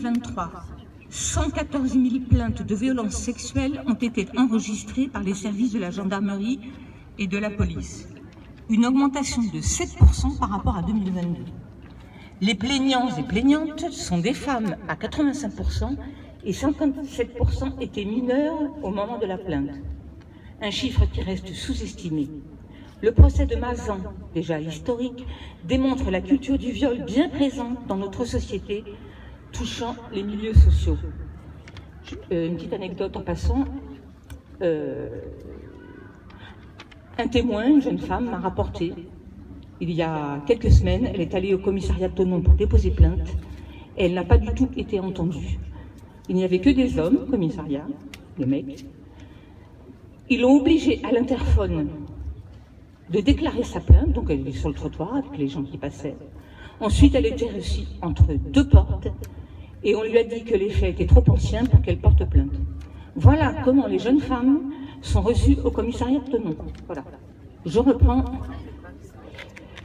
2023, 114 000 plaintes de violences sexuelles ont été enregistrées par les services de la gendarmerie et de la police. Une augmentation de 7% par rapport à 2022. Les plaignants et plaignantes sont des femmes à 85% et 57% étaient mineurs au moment de la plainte. Un chiffre qui reste sous-estimé. Le procès de Mazan, déjà historique, démontre la culture du viol bien présente dans notre société, touchant les milieux sociaux. Une petite anecdote en passant. Un témoin, une jeune femme, m'a rapporté, il y a quelques semaines, elle est allée au commissariat de Thonon pour déposer plainte, et elle n'a pas du tout été entendue. Il n'y avait que des hommes au commissariat, les mecs. Ils l'ont obligée à l'interphone de déclarer sa plainte, donc elle est sur le trottoir avec les gens qui passaient. Ensuite, elle était reçue entre deux portes, et on lui a dit que les faits étaient trop anciens pour qu'elle porte plainte. Voilà comment les jeunes femmes sont reçues au commissariat de Thonon. Voilà. Je reprends.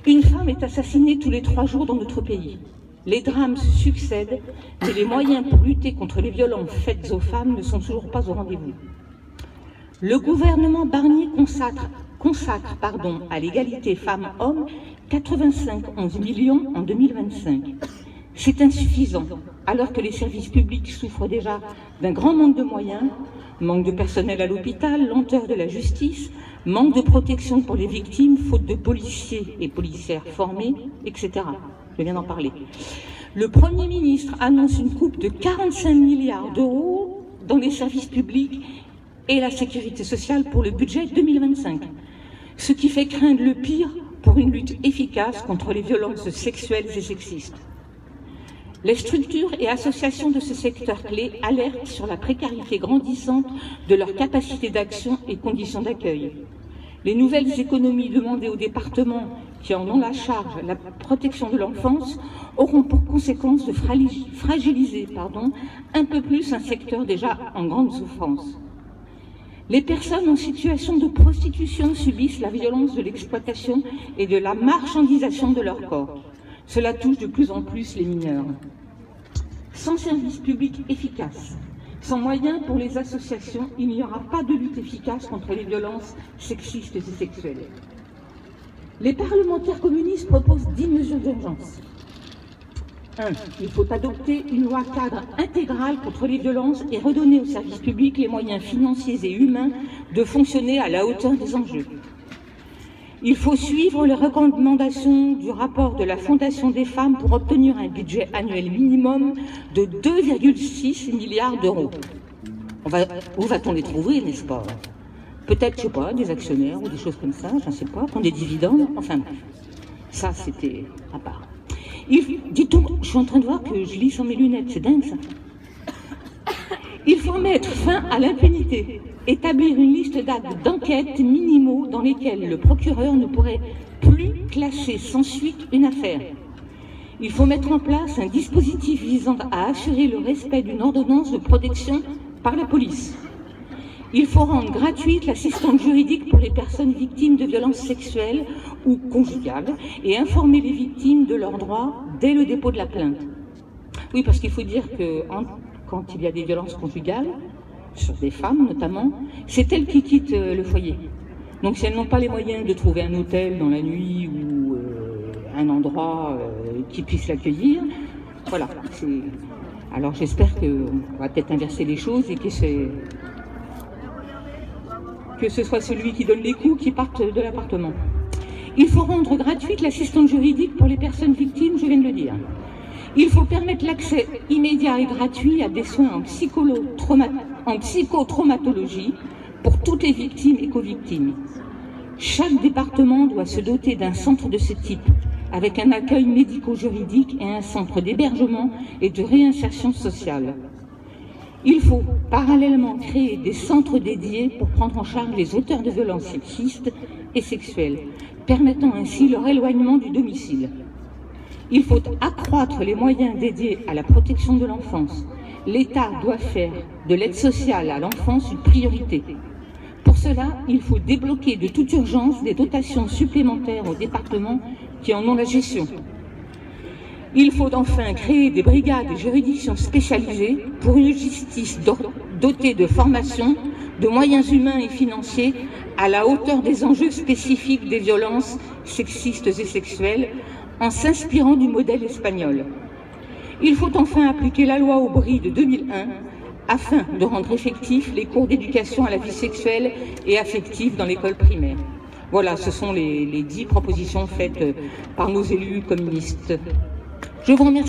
Une femme est assassinée tous les 3 jours dans notre pays. Les drames se succèdent, mais les moyens pour lutter contre les violences faites aux femmes ne sont toujours pas au rendez-vous. Le gouvernement Barnier consacre à l'égalité femmes-hommes 85,11 millions en 2025. C'est insuffisant, alors que les services publics souffrent déjà d'un grand manque de moyens, manque de personnel à l'hôpital, lenteur de la justice, manque de protection pour les victimes, faute de policiers et policières formés, etc. Je viens d'en parler. Le Premier ministre annonce une coupe de 45 milliards d'euros dans les services publics et la sécurité sociale pour le budget 2025. Ce qui fait craindre le pire pour une lutte efficace contre les violences sexuelles et sexistes. Les structures et associations de ce secteur clé alertent sur la précarité grandissante de leur capacité d'action et conditions d'accueil. Les nouvelles économies demandées aux départements qui en ont la charge, la protection de l'enfance, auront pour conséquence de fragiliser un peu plus un secteur déjà en grande souffrance. Les personnes en situation de prostitution subissent la violence de l'exploitation et de la marchandisation de leur corps. Cela touche de plus en plus les mineurs. Sans service public efficace, sans moyens pour les associations, il n'y aura pas de lutte efficace contre les violences sexistes et sexuelles. Les parlementaires communistes proposent 10 mesures d'urgence. 1. Il faut adopter une loi cadre intégrale contre les violences et redonner aux services publics les moyens financiers et humains de fonctionner à la hauteur des enjeux. Il faut suivre les recommandations du rapport de la Fondation des femmes pour obtenir un budget annuel minimum de 2,6 milliards d'euros. Où va-t-on les trouver, n'est-ce pas? Peut-être, je sais pas, des actionnaires ou des choses comme ça, je ne sais pas, prendre des dividendes, enfin bref. Ça, c'était à part. Dites-donc, je suis en train de voir que je lis sans mes lunettes, c'est dingue ça. Il faut mettre fin à l'impunité, établir une liste d'actes d'enquête minimaux dans lesquels le procureur ne pourrait plus classer sans suite une affaire. Il faut mettre en place un dispositif visant à assurer le respect d'une ordonnance de protection par la police. Il faut rendre gratuite l'assistance juridique pour les personnes victimes de violences sexuelles ou conjugales et informer les victimes de leurs droits dès le dépôt de la plainte. Oui, parce qu'il faut dire que quand il y a des violences conjugales, sur des femmes notamment, c'est elles qui quittent le foyer. Donc si elles n'ont pas les moyens de trouver un hôtel dans la nuit ou un endroit qui puisse l'accueillir, voilà. Alors j'espère qu'on va peut-être inverser les choses et que ce soit celui qui donne les coups qui parte de l'appartement. Il faut rendre gratuite l'assistance juridique pour les personnes victimes, je viens de le dire. Il faut permettre l'accès immédiat et gratuit à des soins en psychotraumatologie pour toutes les victimes et co-victimes. Chaque département doit se doter d'un centre de ce type, avec un accueil médico-juridique et un centre d'hébergement et de réinsertion sociale. Il faut parallèlement créer des centres dédiés pour prendre en charge les auteurs de violences sexistes et sexuelles, permettant ainsi leur éloignement du domicile. Il faut accroître les moyens dédiés à la protection de l'enfance. L'État doit faire de l'aide sociale à l'enfance une priorité. Pour cela, il faut débloquer de toute urgence des dotations supplémentaires aux départements qui en ont la gestion. Il faut enfin créer des brigades et juridictions spécialisées pour une justice dotée de formation, de moyens humains et financiers à la hauteur des enjeux spécifiques des violences sexistes et sexuelles, en s'inspirant du modèle espagnol. Il faut enfin appliquer la loi Aubry de 2001 afin de rendre effectifs les cours d'éducation à la vie sexuelle et affective dans l'école primaire. Voilà, ce sont les 10 propositions faites par nos élus communistes. Je vous remercie.